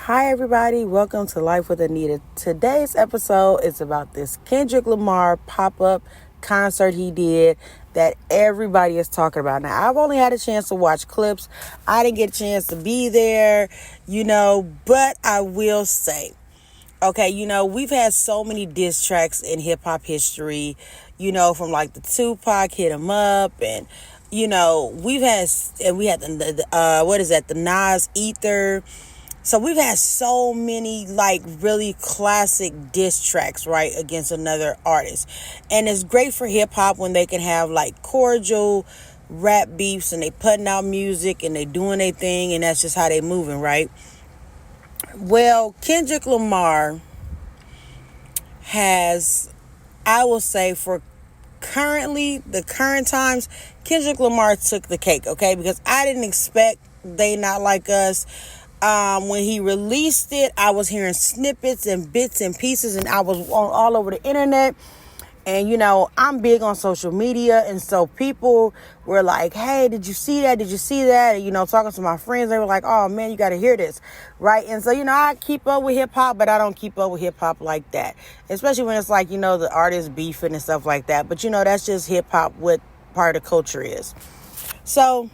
Hi, everybody. Welcome to Life with Anita. Today's episode is about this Kendrick Lamar pop-up concert he did that everybody is talking about. Now, I've only had a chance to watch clips. I didn't get a chance to be there, but I will say, okay, we've had so many diss tracks in hip-hop history, from like the Tupac Hit 'Em Up and, we had the Nas Ether. So we've had so many really classic diss tracks, right, against another artist. And it's great for hip hop when they can have cordial rap beefs and they putting out music and they doing their thing and that's just how they moving, right? Well, Kendrick Lamar has, I will say for the current times, Kendrick Lamar took the cake, okay? Because I didn't expect They Not Like Us. When he released it, I was hearing snippets and bits and pieces, and I was all over the internet. And, I'm big on social media, and so people were like, hey, did you see that? Did you see that? And, talking to my friends, they were like, oh, man, you got to hear this, right? And so, I keep up with hip-hop, but I don't keep up with hip-hop like that, especially when it's the artists beefing and stuff like that. But, that's just hip-hop, what part of the culture is. So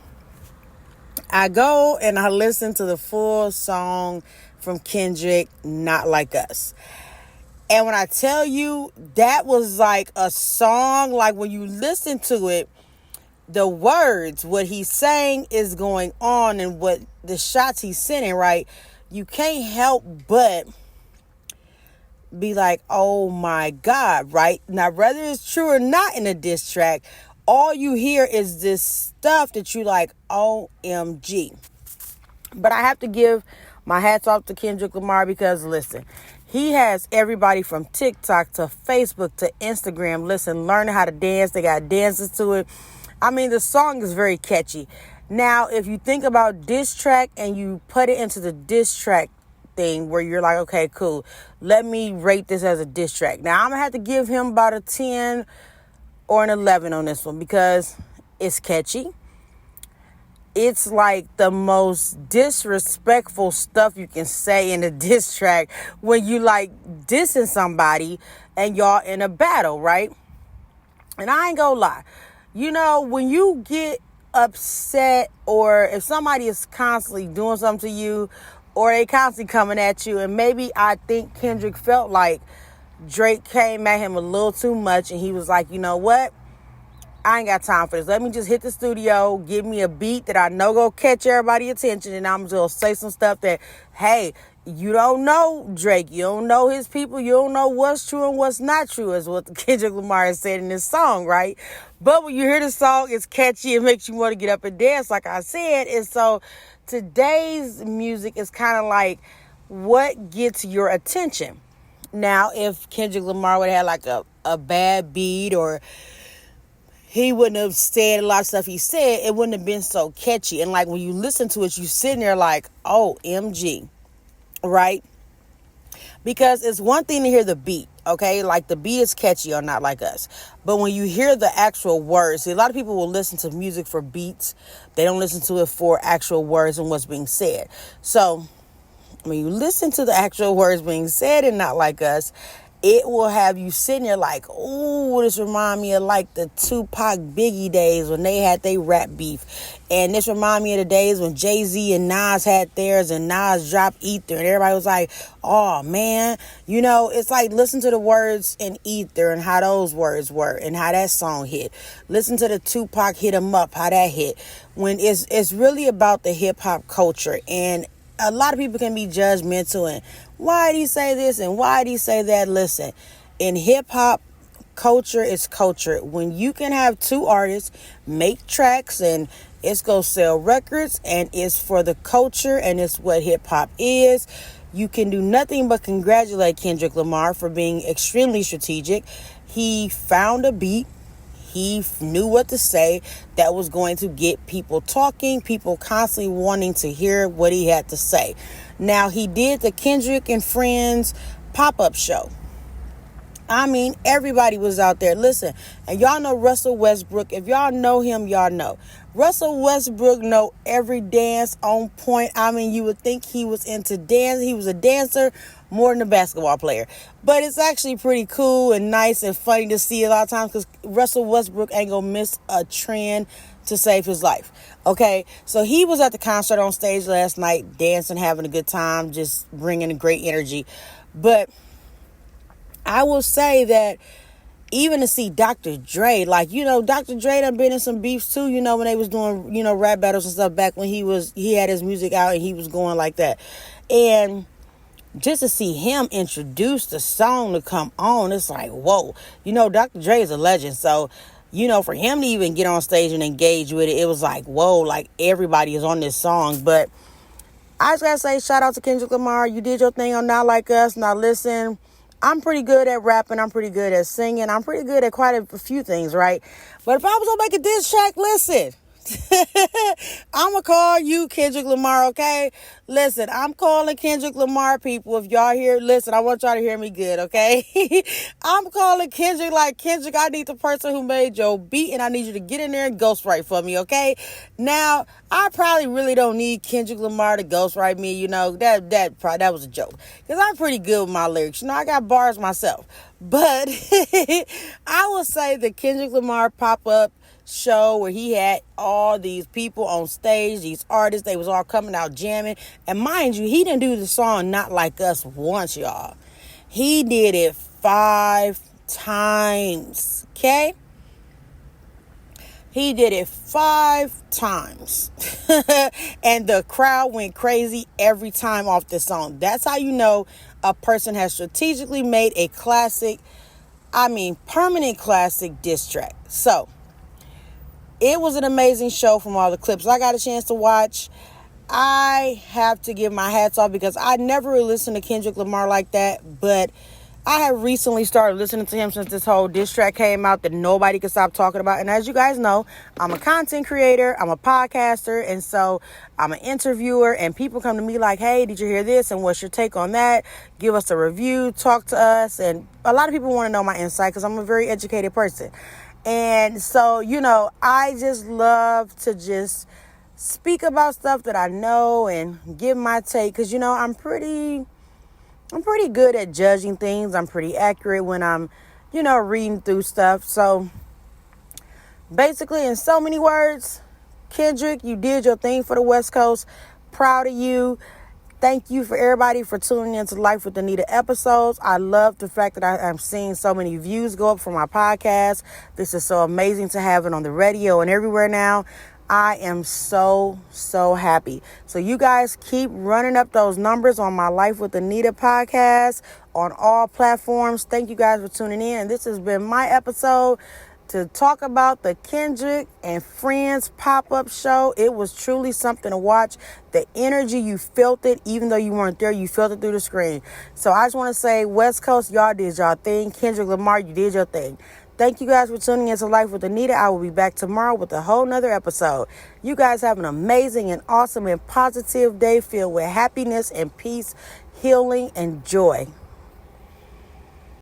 I go and I listen to the full song from Kendrick, Not Like Us. And when I tell you, that was like a song, when you listen to it, the words, what he's saying is going on and what the shots he's sending, right? You can't help but be like, oh my God, right? Now, whether it's true or not in a diss track, all you hear is this stuff that you like, OMG. But I have to give my hats off to Kendrick Lamar because, listen, he has everybody from TikTok to Facebook to Instagram, learning how to dance. They got dances to it. I mean, the song is very catchy. Now, if you think about diss track and you put it into the diss track thing where you're like, okay, cool, let me rate this as a diss track. Now, I'm going to have to give him about a 10 or an 11 on this one because it's catchy. It's the most disrespectful stuff you can say in a diss track when you dissing somebody and y'all in a battle, right? And I ain't gonna lie. When you get upset or if somebody is constantly doing something to you or they constantly coming at you, and maybe I think Kendrick felt like Drake came at him a little too much and he was like, you know what? I ain't got time for this. Let me just hit the studio, give me a beat that I know go catch everybody's attention, and I'm just going to say some stuff that, hey, you don't know Drake. You don't know his people. You don't know what's true and what's not true, is what Kendrick Lamar has said in this song, right? But when you hear the song, it's catchy. It makes you want to get up and dance, like I said. And so today's music is kind of what gets your attention. Now, if Kendrick Lamar would have had a bad beat or he wouldn't have said a lot of stuff he said, it wouldn't have been so catchy. And when you listen to it, you sitting there OMG, right? Because it's one thing to hear the beat, okay? The beat is catchy or Not Like Us. But when you hear the actual words, see, a lot of people will listen to music for beats. They don't listen to it for actual words and what's being said. So when you listen to the actual words being said in Not Like Us, it will have you sitting there ooh, this remind me of the Tupac Biggie days when they had their rap beef. And this remind me of the days when Jay-Z and Nas had theirs and Nas dropped Ether. And everybody was like, oh, man. It's listen to the words in Ether and how those words were and how that song hit. Listen to the Tupac Hit 'Em Up, how that hit. When it's really about the hip-hop culture. And a lot of people can be judgmental and why did he say this and why did he say that? Listen, in hip-hop, culture is culture. When you can have two artists make tracks and it's going to sell records and it's for the culture and it's what hip-hop is, you can do nothing but congratulate Kendrick Lamar for being extremely strategic. He found a beat. He knew what to say that was going to get people talking, people constantly wanting to hear what he had to say. Now, he did the Kendrick and Friends pop-up show. I mean, everybody was out there. Listen, and y'all know Russell Westbrook. If y'all know him, y'all know. Russell Westbrook know every dance on point. I mean, you would think he was into dance. He was a dancer more than a basketball player. But it's actually pretty cool and nice and funny to see a lot of times because Russell Westbrook ain't going to miss a trend to save his life. Okay, so he was at the concert on stage last night, dancing, having a good time, just bringing a great energy. But I will say that even to see Dr. Dre, like, Dr. Dre done been in some beefs too, when they was doing, rap battles and stuff back when he had his music out and he was going like that. And just to see him introduce the song to come on, it's like, whoa. Dr. Dre is a legend. So, for him to even get on stage and engage with it, it was like, whoa, like everybody is on this song. But I just gotta say, shout out to Kendrick Lamar. You did your thing on Not Like Us. Now listen, I'm pretty good at rapping. I'm pretty good at singing. I'm pretty good at quite a few things, right? But if I was gonna make a diss track, listen. I'm going to call you Kendrick Lamar, okay? Listen, I'm calling Kendrick Lamar, people. If y'all hear, listen, I want y'all to hear me good, okay? I'm calling Kendrick like, Kendrick, I need the person who made your beat, and I need you to get in there and ghostwrite for me, okay? Now, I probably really don't need Kendrick Lamar to ghostwrite me, that was a joke. Because I'm pretty good with my lyrics. I got bars myself. But I will say the Kendrick Lamar pop-up show where he had all these people on stage, these artists, they was all coming out jamming. And mind you, he didn't do the song Not Like Us once, y'all. He did it 5 times, okay? He did it 5 times. And the crowd went crazy every time off this song. That's how you know a person has strategically made a classic, permanent classic diss track. So, it was an amazing show from all the clips I got a chance to watch. I have to give my hats off because I never really listened to Kendrick Lamar like that, but I have recently started listening to him since this whole diss track came out that nobody can stop talking about. And as you guys know, I'm a content creator, I'm a podcaster, and so I'm an interviewer, and people come to me like, hey, did you hear this? And what's your take on that? Give us a review, talk to us. And a lot of people want to know my insight because I'm a very educated person. And so, I just love to just speak about stuff that I know and give my take because, I'm pretty good at judging things. I'm pretty accurate when I'm, reading through stuff. So basically, in so many words, Kendrick, you did your thing for the West Coast. Proud of you. Thank you for everybody for tuning into Life with Anita episodes. I love the fact that I'm seeing so many views go up for my podcast. This is so amazing to have it on the radio and everywhere now. I am so, so happy. So you guys keep running up those numbers on my Life with Anita podcast on all platforms. Thank you guys for tuning in. And this has been my episode to talk about the Kendrick and Friends pop-up show. It was truly something to watch. The energy, you felt it, even though you weren't there, you felt it through the screen. So I just want to say, West Coast, y'all did y'all thing. Kendrick Lamar, you did your thing. Thank you guys for tuning into Life with Anita. I will be back tomorrow with a whole nother episode. You guys have an amazing and awesome and positive day filled with happiness and peace, healing, and joy.